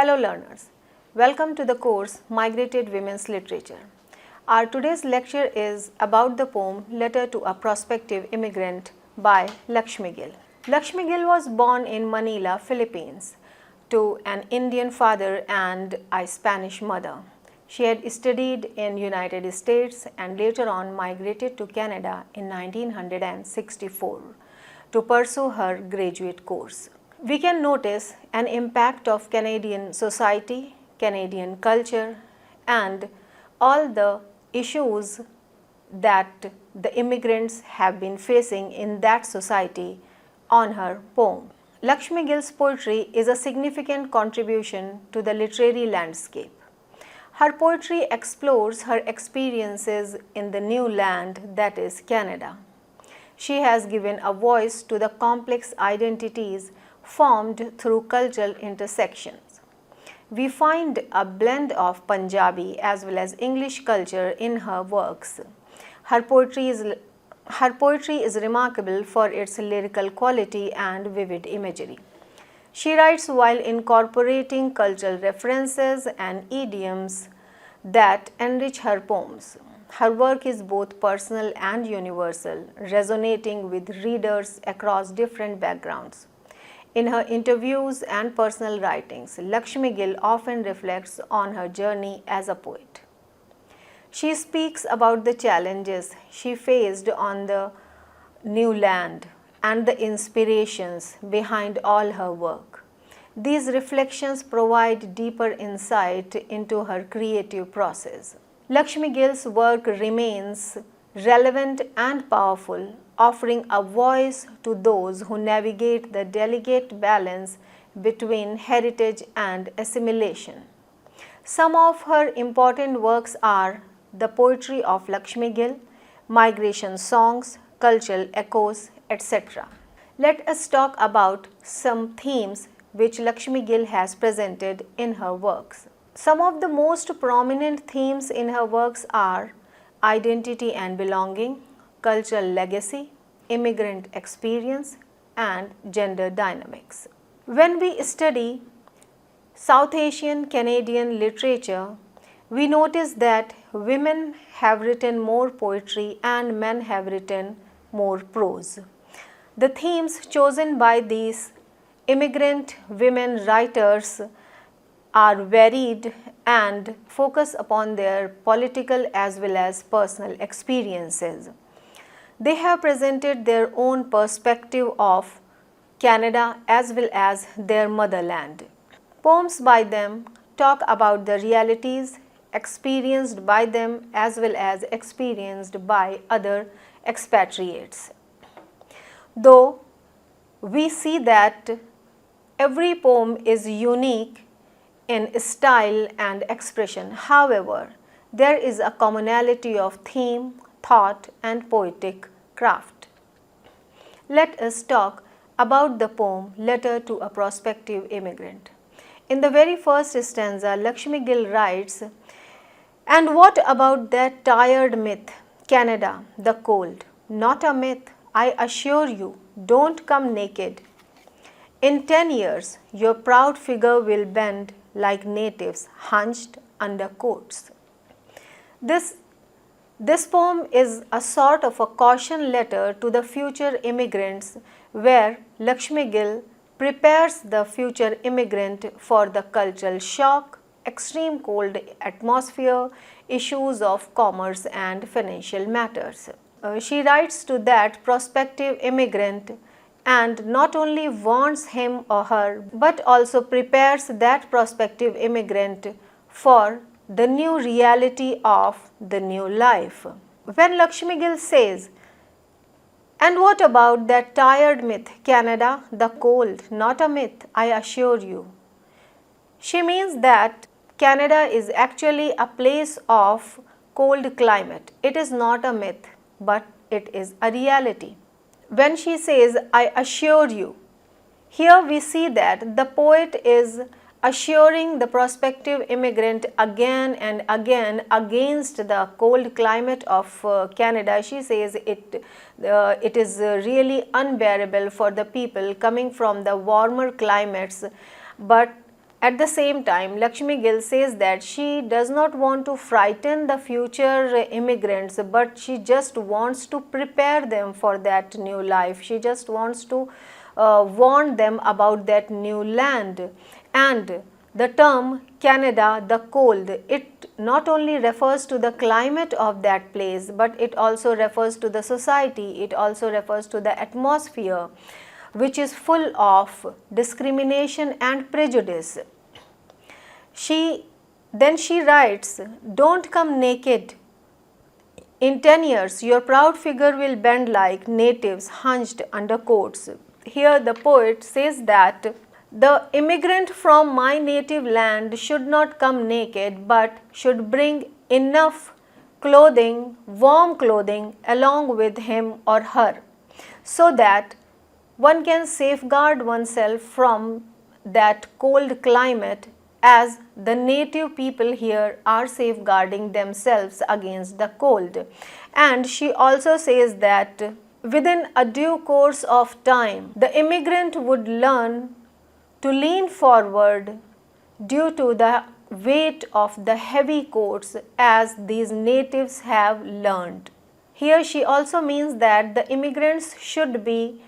Hello learners, welcome to the course Migrated Women's Literature. Our today's lecture is about the poem Letter to a Prospective Immigrant by Laxmi Gill. Laxmi Gill was born in Manila, Philippines to an Indian father and a Spanish mother. She had studied in United States and later on migrated to Canada in 1964 to pursue her graduate course. We can notice an impact of Canadian society, Canadian culture, and all the issues that the immigrants have been facing in that society on her poem. Laxmi Gill's poetry is a significant contribution to the literary landscape. Her poetry explores her experiences in the new land that is Canada. She has given a voice to the complex identities formed through cultural intersections. We find a blend of Punjabi as well as English culture in her works. Her poetry is remarkable for its lyrical quality and vivid imagery. She writes while incorporating cultural references and idioms that enrich her poems. Her work is both personal and universal, resonating with readers across different backgrounds. In her interviews and personal writings, Laxmi Gill often reflects on her journey as a poet. She speaks about the challenges she faced on the new land and the inspirations behind all her work. These reflections provide deeper insight into her creative process. Laxmi Gill's work remains relevant and powerful, offering a voice to those who navigate the delicate balance between heritage and assimilation. Some of her important works are The Poetry of Laxmi Gill, Migration Songs, Cultural Echoes, etc. Let us talk about some themes which Laxmi Gill has presented in her works. Some of the most prominent themes in her works are identity and belonging, cultural legacy, immigrant experience, and gender dynamics. When we study South Asian Canadian literature, we notice that women have written more poetry and men have written more prose. The themes chosen by these immigrant women writers are varied and focus upon their political as well as personal experiences. They have presented their own perspective of Canada as well as their motherland. Poems by them talk about the realities experienced by them as well as experienced by other expatriates. Though we see that every poem is unique in style and expression, however, there is a commonality of theme, thought, and poetic craft. Let us talk about the poem Letter to a Prospective Immigrant. In the very first stanza, Laxmi Gill writes, "And what about that tired myth, Canada, the cold? Not a myth, I assure you, don't come naked. In 10 years, your proud figure will bend like natives hunched under coats." This poem is a sort of a caution letter to the future immigrants where Laxmi Gill prepares the future immigrant for the cultural shock, extreme cold atmosphere, issues of commerce and financial matters. She writes to that prospective immigrant and not only warns him or her but also prepares that prospective immigrant for the new reality of the new life. When Laxmi Gill says, "And what about that tired myth, Canada, the cold? Not a myth, I assure you," she means that Canada is actually a place of cold climate. It is not a myth, but it is a reality. When she says, "I assure you," here we see that the poet is assuring the prospective immigrant again and again against the cold climate of Canada. She says it is really unbearable for the people coming from the warmer climates, but At the same time, Laxmi Gill says that she does not want to frighten the future immigrants, but she just wants to prepare them for that new life. She just wants to warn them about that new land. And the term Canada, the cold, it not only refers to the climate of that place, but it also refers to the society, it also refers to the atmosphere, which is full of discrimination and prejudice. She writes, "Don't come naked. In 10 years, your proud figure will bend like natives hunched under coats." Here the poet says that the immigrant from my native land should not come naked, but should bring enough clothing, warm clothing, along with him or her, so that one can safeguard oneself from that cold climate, as the native people here are safeguarding themselves against the cold. And she also says that within a due course of time, the immigrant would learn to lean forward due to the weight of the heavy coats, as these natives have learned. Here she also means that the immigrants should be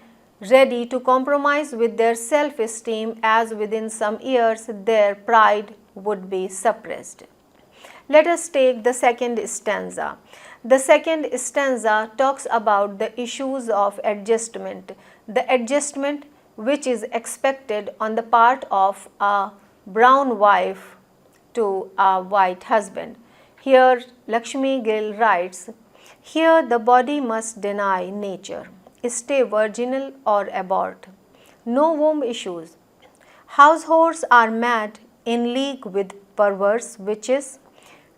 ready to compromise with their self-esteem, as within some years their pride would be suppressed. Let us take the second stanza. The second stanza talks about the issues of adjustment, the adjustment which is expected on the part of a brown wife to a white husband. Here Laxmi Gill writes, "Here the body must deny nature, stay virginal or abort. No womb issues. Households are mad, in league with perverse witches,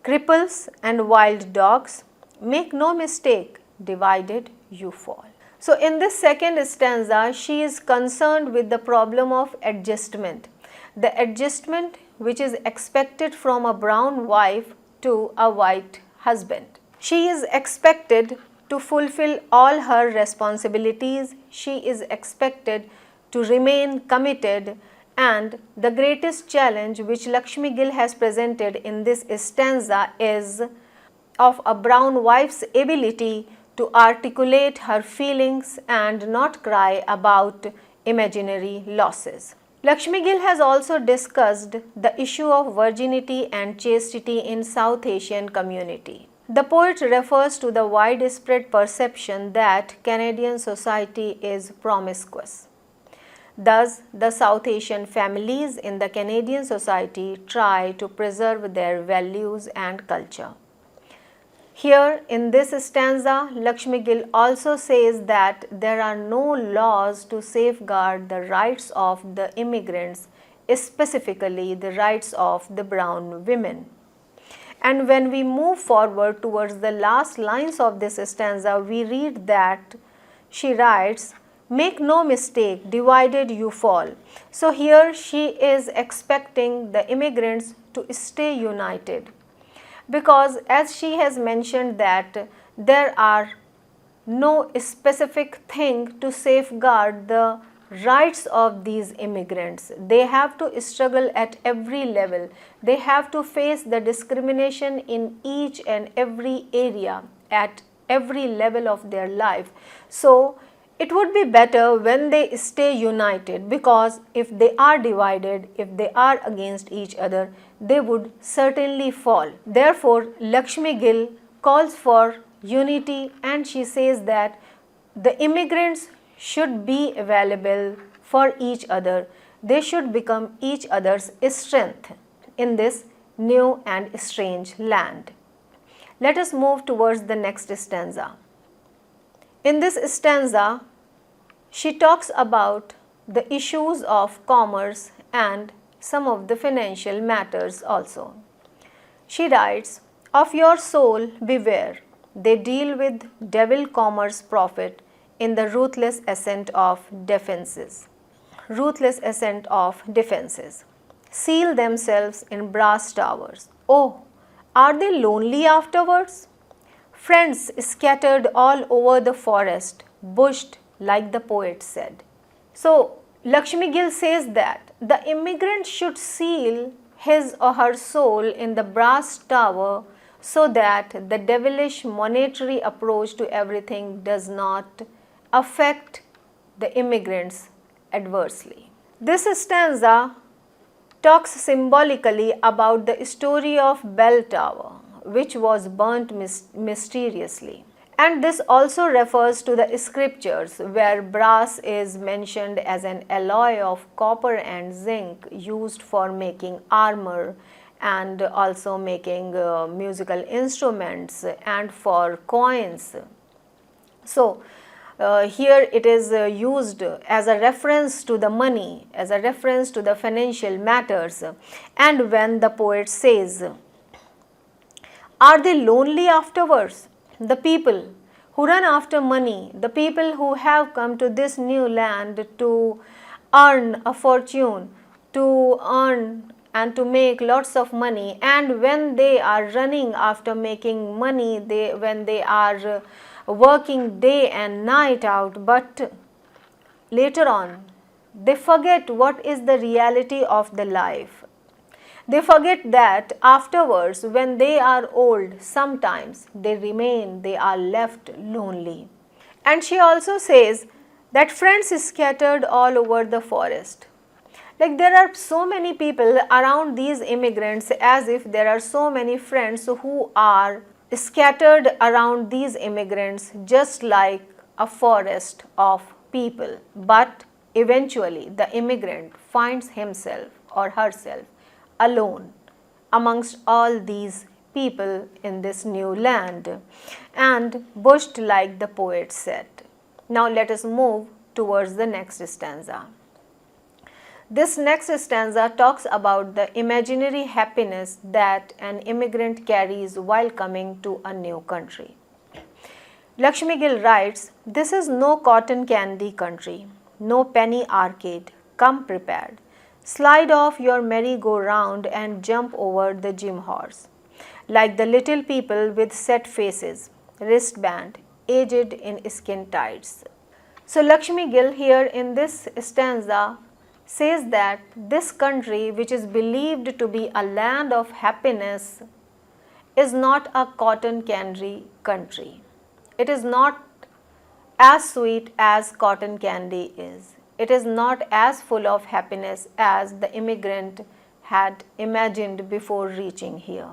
cripples and wild dogs. Make no mistake, divided you fall." So in this second stanza, she is concerned with the problem of adjustment, the adjustment which is expected from a brown wife to a white husband. She is expected to fulfill all her responsibilities, she is expected to remain committed, and the greatest challenge which Laxmi Gill has presented in this stanza is of a brown wife's ability to articulate her feelings and not cry about imaginary losses. Laxmi Gill has also discussed the issue of virginity and chastity in South Asian community. The poet refers to the widespread perception that Canadian society is promiscuous. Thus, the South Asian families in the Canadian society try to preserve their values and culture. Here in this stanza, Laxmi Gill also says that there are no laws to safeguard the rights of the immigrants, specifically the rights of the brown women. And when we move forward towards the last lines of this stanza, we read that she writes, "Make no mistake, divided you fall." So here she is expecting the immigrants to stay united, because as she has mentioned that there are no specific thing to safeguard the rights of these immigrants. They have to struggle at every level. They have to face the discrimination in each and every area at every level of their life. So it would be better when they stay united, because if they are divided, if they are against each other, they would certainly fall. Therefore, Laxmi Gill calls for unity, and she says that the immigrants should be available for each other. They should become each other's strength in this new and strange land. Let us move towards the next stanza. In this stanza, she talks about the issues of commerce and some of the financial matters also. She writes, "Of your soul beware, they deal with devil commerce profit in the ruthless ascent of defenses. Ruthless ascent of defenses. Seal themselves in brass towers. Oh, are they lonely afterwards? Friends scattered all over the forest, bushed like the poet said." So Laxmi Gill says that the immigrant should seal his or her soul in the brass tower so that the devilish monetary approach to everything does not affect the immigrants adversely. This stanza talks symbolically about the story of Bell Tower, which was burnt mysteriously. And this also refers to the scriptures where brass is mentioned as an alloy of copper and zinc used for making armor and also making musical instruments and for coins. So, here it is used as a reference to the money, as a reference to the financial matters. And when the poet says, "Are they lonely afterwards?" The people who run after money, the people who have come to this new land to earn a fortune, to earn and to make lots of money, and when they are running after making money, when they are working day and night out, but later on they forget what is the reality of the life. They forget that afterwards, when they are old, sometimes they are left lonely. And she also says that friends scattered all over the forest. Like there are so many people around these immigrants, as if there are so many friends who are scattered around these immigrants, just like a forest of people. But eventually the immigrant finds himself or herself alone amongst all these people in this new land and bushed, like the poet said. Now let us move towards the next stanza. This next stanza talks about the imaginary happiness that an immigrant carries while coming to a new country. Laxmi Gill writes, "This is no cotton candy country, no penny arcade. Come prepared. Slide off your merry-go-round and jump over the gym horse. Like the little people with set faces, wristband, aged in skin tights." So Laxmi Gill here in this stanza says that this country, which is believed to be a land of happiness, is not a cotton candy country. It is not as sweet as cotton candy is. It is not as full of happiness as the immigrant had imagined before reaching here.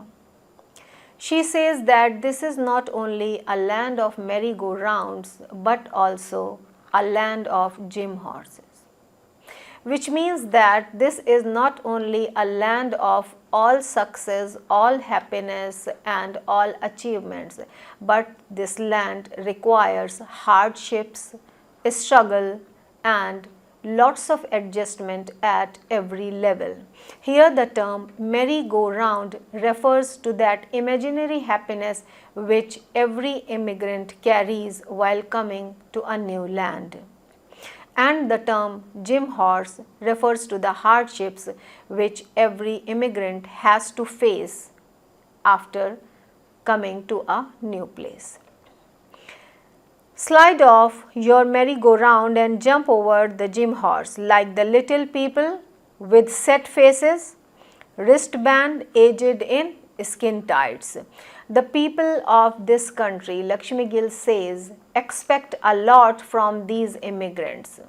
She says that this is not only a land of merry-go-rounds, but also a land of gym horses, which means that this is not only a land of all success, all happiness and all achievements, but this land requires hardships, struggle and lots of adjustment at every level. Here the term merry-go-round refers to that imaginary happiness which every immigrant carries while coming to a new land. And the term gym horse refers to the hardships which every immigrant has to face after coming to a new place. Slide off your merry-go-round and jump over the gym horse like the little people with set faces, wristband aged in skin tights. The people of this country, Laxmi Gill says, expect a lot from these immigrants.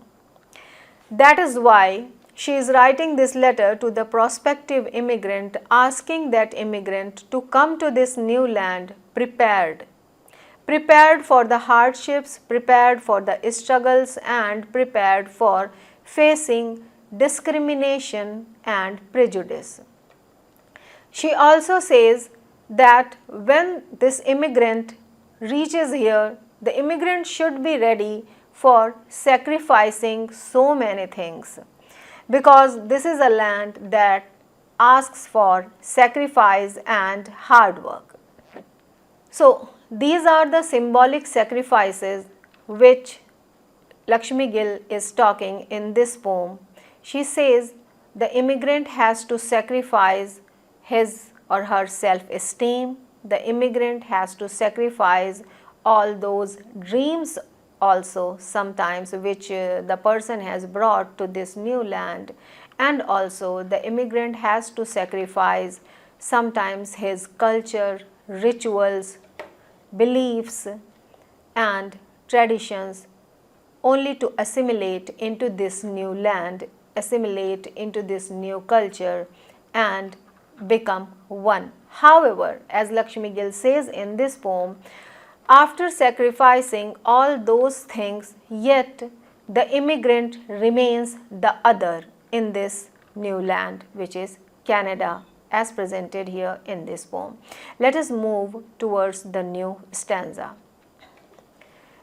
That is why she is writing this letter to the prospective immigrant, asking that immigrant to come to this new land prepared for the hardships, prepared for the struggles and prepared for facing discrimination and prejudice. She also says that when this immigrant reaches here, the immigrant should be ready for sacrificing so many things, because this is a land that asks for sacrifice and hard work. So these are the symbolic sacrifices which Laxmi Gill is talking in this poem. She says the immigrant has to sacrifice his or her self-esteem. The immigrant has to sacrifice all those dreams also sometimes which the person has brought to this new land, and also the immigrant has to sacrifice sometimes his culture, rituals, beliefs and traditions only to assimilate into this new land, assimilate into this new culture and become one. However, as Laxmi Gill says in this poem, after sacrificing all those things, yet the immigrant remains the other in this new land, which is Canada, as presented here in this poem. Let us move towards the new stanza.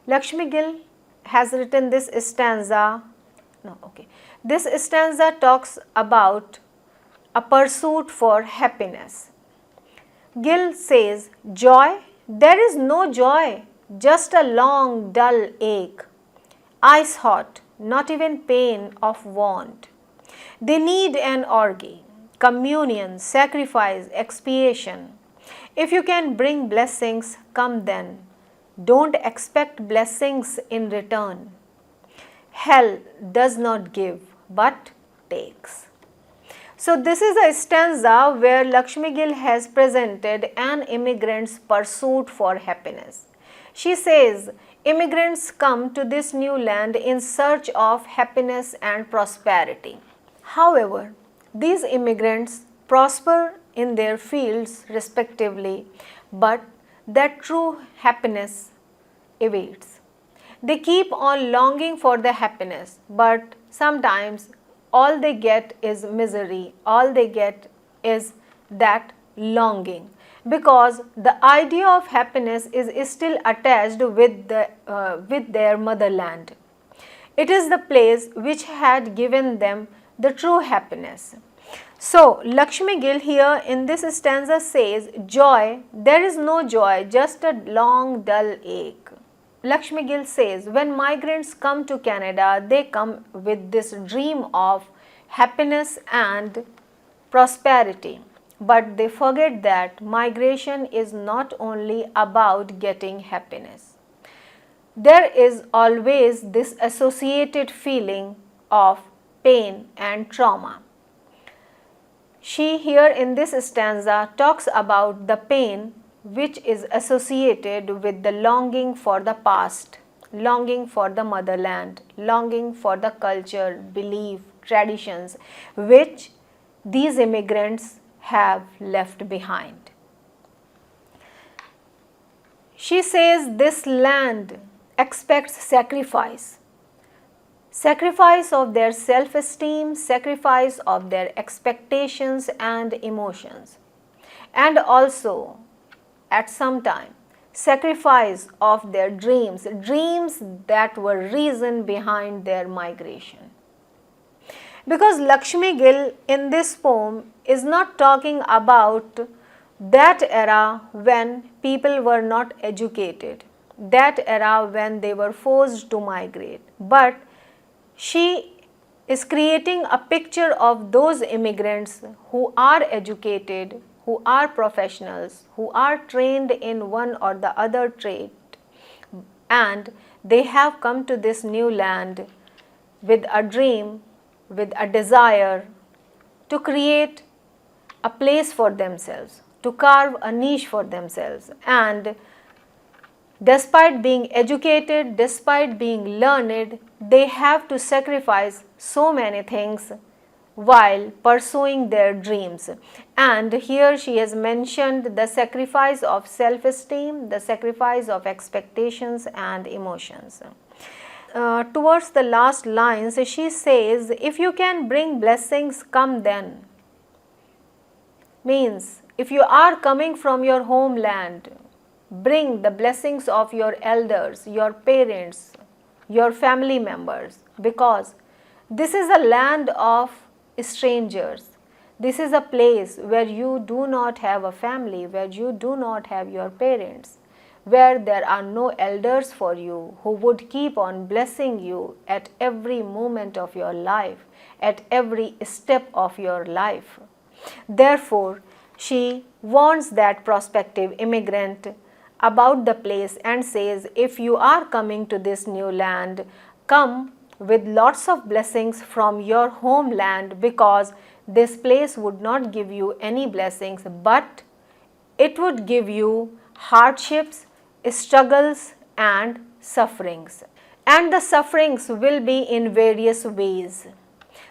Laxmi Gill has written this stanza. This stanza talks about a pursuit for happiness. Gill says, joy? There is no joy, just a long dull ache, ice hot, not even pain of want. They need an orgy, communion, sacrifice, expiation. If you can bring blessings, come then. Don't expect blessings in return. Hell does not give, but takes. So this is a stanza where Laxmi Gill has presented an immigrant's pursuit for happiness. She says, immigrants come to this new land in search of happiness and prosperity. However, these immigrants prosper in their fields respectively, but that true happiness evades. They keep on longing for the happiness, but sometimes all they get is misery, all they get is that longing, because the idea of happiness is still attached with their motherland. It is the place which had given them the true happiness. So, Laxmi Gill here in this stanza says, joy, there is no joy, just a long dull ache. Laxmi Gill says, when migrants come to Canada, they come with this dream of happiness and prosperity. But they forget that migration is not only about getting happiness. There is always this associated feeling of pain and trauma. She here in this stanza talks about the pain which is associated with the longing for the past, longing for the motherland, longing for the culture, belief, traditions which these immigrants have left behind. She says this land expects sacrifice. Sacrifice of their self-esteem, sacrifice of their expectations and emotions, and also at some time sacrifice of their dreams, dreams that were reason behind their migration. Because Laxmi Gill in this poem is not talking about that era when people were not educated, that era when they were forced to migrate, but she is creating a picture of those immigrants who are educated, who are professionals, who are trained in one or the other trade, and they have come to this new land with a dream, with a desire to create a place for themselves, to carve a niche for themselves. And despite being educated, despite being learned, they have to sacrifice so many things while pursuing their dreams. And here she has mentioned the sacrifice of self-esteem, the sacrifice of expectations and emotions. Towards the last lines, she says, if you can bring blessings, come then. Means, if you are coming from your homeland, bring the blessings of your elders, your parents, your family members, because this is a land of strangers. This is a place where you do not have a family, where you do not have your parents, where there are no elders for you who would keep on blessing you at every moment of your life, at every step of your life. Therefore, she wants that prospective immigrant about the place and says, if you are coming to this new land, come with lots of blessings from your homeland, because this place would not give you any blessings, but it would give you hardships, struggles and sufferings. And the sufferings will be in various ways.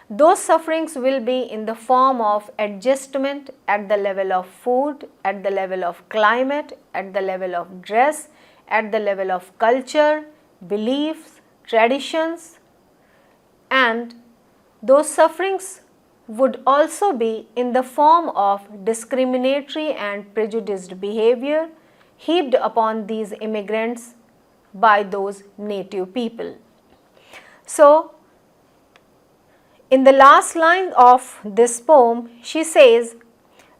Those sufferings will be in the form of adjustment at the level of food, at the level of climate, at the level of dress, at the level of culture, beliefs, traditions, and those sufferings would also be in the form of discriminatory and prejudiced behavior heaped upon these immigrants by those native people. So, in the last line of this poem, she says,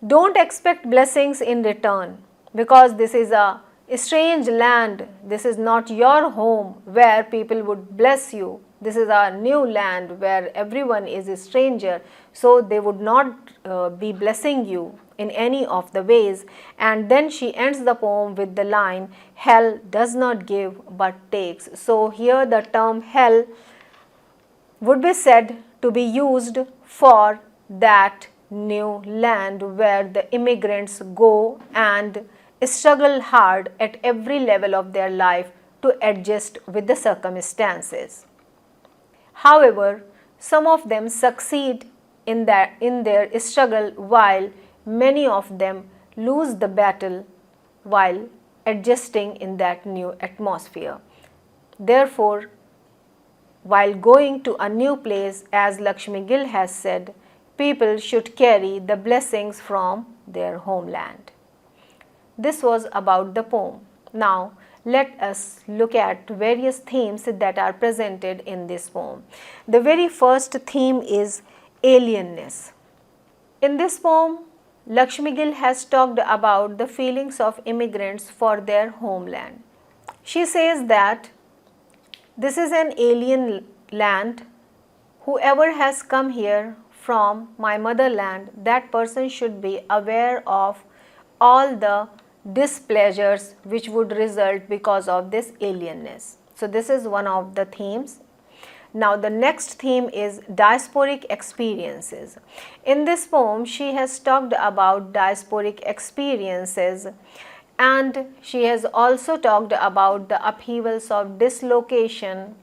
don't expect blessings in return, because this is a strange land. This is not your home where people would bless you. This is a new land where everyone is a stranger, so they would not be blessing you in any of the ways. And then she ends the poem with the line, hell does not give but takes. So here the term hell would be said to be used for that new land where the immigrants go and struggle hard at every level of their life to adjust with the circumstances. However, some of them succeed in their struggle, while many of them lose the battle while adjusting in that new atmosphere. Therefore, while going to a new place, as Laxmi Gill has said, people should carry the blessings from their homeland. This was about the poem. Now, let us look at various themes that are presented in this poem. The very first theme is alienness. In this poem, Laxmi Gill has talked about the feelings of immigrants for their homeland. She says that this is an alien land. Whoever has come here from my motherland, that person should be aware of all the displeasures which would result because of this alienness. So this is one of the themes. Now the next theme is diasporic experiences. In this poem, she has talked about diasporic experiences, and she has also talked about the upheavals of dislocation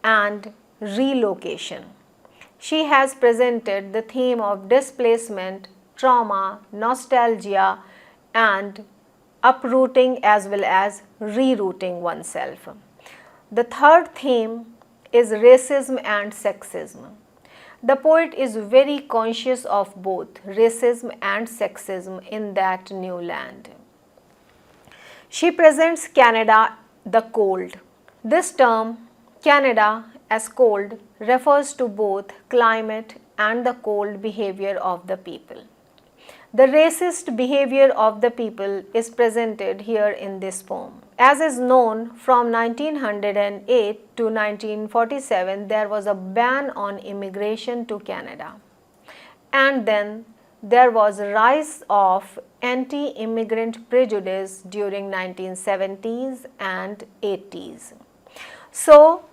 and relocation. She has presented the theme of displacement, trauma, nostalgia, and uprooting as well as rerouting oneself. The third theme is racism and sexism. The poet is very conscious of both racism and sexism in that new land. She presents Canada the cold. This term, Canada as cold, refers to both climate and the cold behavior of the people. The racist behavior of the people is presented here in this poem. As is known, from 1908 to 1947, there was a ban on immigration to Canada. And then there was a rise of anti-immigrant prejudice during 1970s and 80s. So,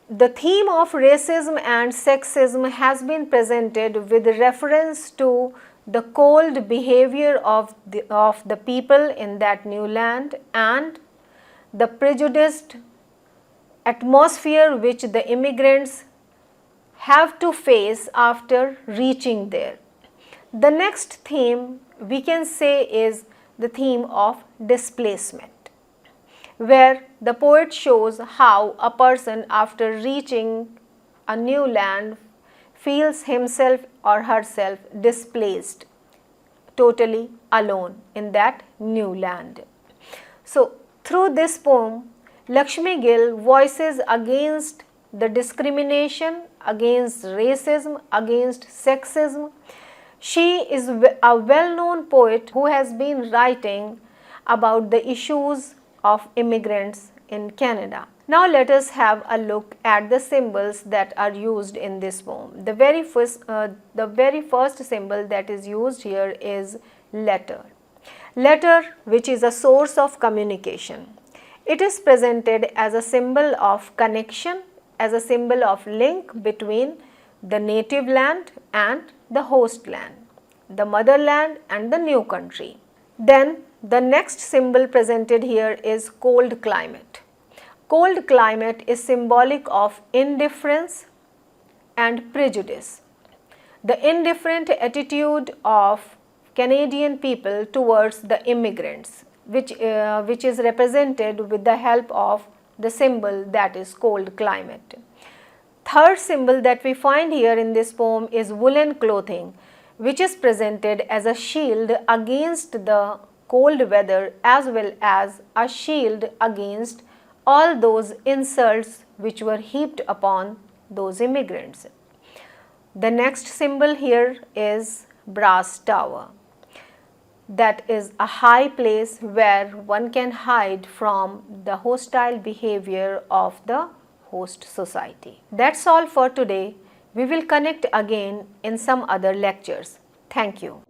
the theme of racism and sexism has been presented with reference to the cold behavior of the people in that new land and the prejudiced atmosphere which the immigrants have to face after reaching there. The next theme we can say is the theme of displacement, where the poet shows how a person after reaching a new land feels himself or herself displaced, totally alone in that new land. So, through this poem, Laxmi Gill voices against the discrimination, against racism, against sexism. She is a well-known poet who has been writing about the issues of immigrants in Canada. Now let us have a look at the symbols that are used in this poem. The very first symbol that is used here is letter. Letter, which is a source of communication. It is presented as a symbol of connection, as a symbol of link between the native land and the host land, the motherland and the new country. Then the next symbol presented here is cold climate. Cold climate is symbolic of indifference and prejudice. The indifferent attitude of Canadian people towards the immigrants, which is represented with the help of the symbol that is cold climate. Third symbol that we find here in this poem is woolen clothing, which is presented as a shield against the cold weather as well as a shield against all those insults which were heaped upon those immigrants. The next symbol here is brass tower. That is a high place where one can hide from the hostile behavior of the host society. That's all for today. We will connect again in some other lectures. Thank you.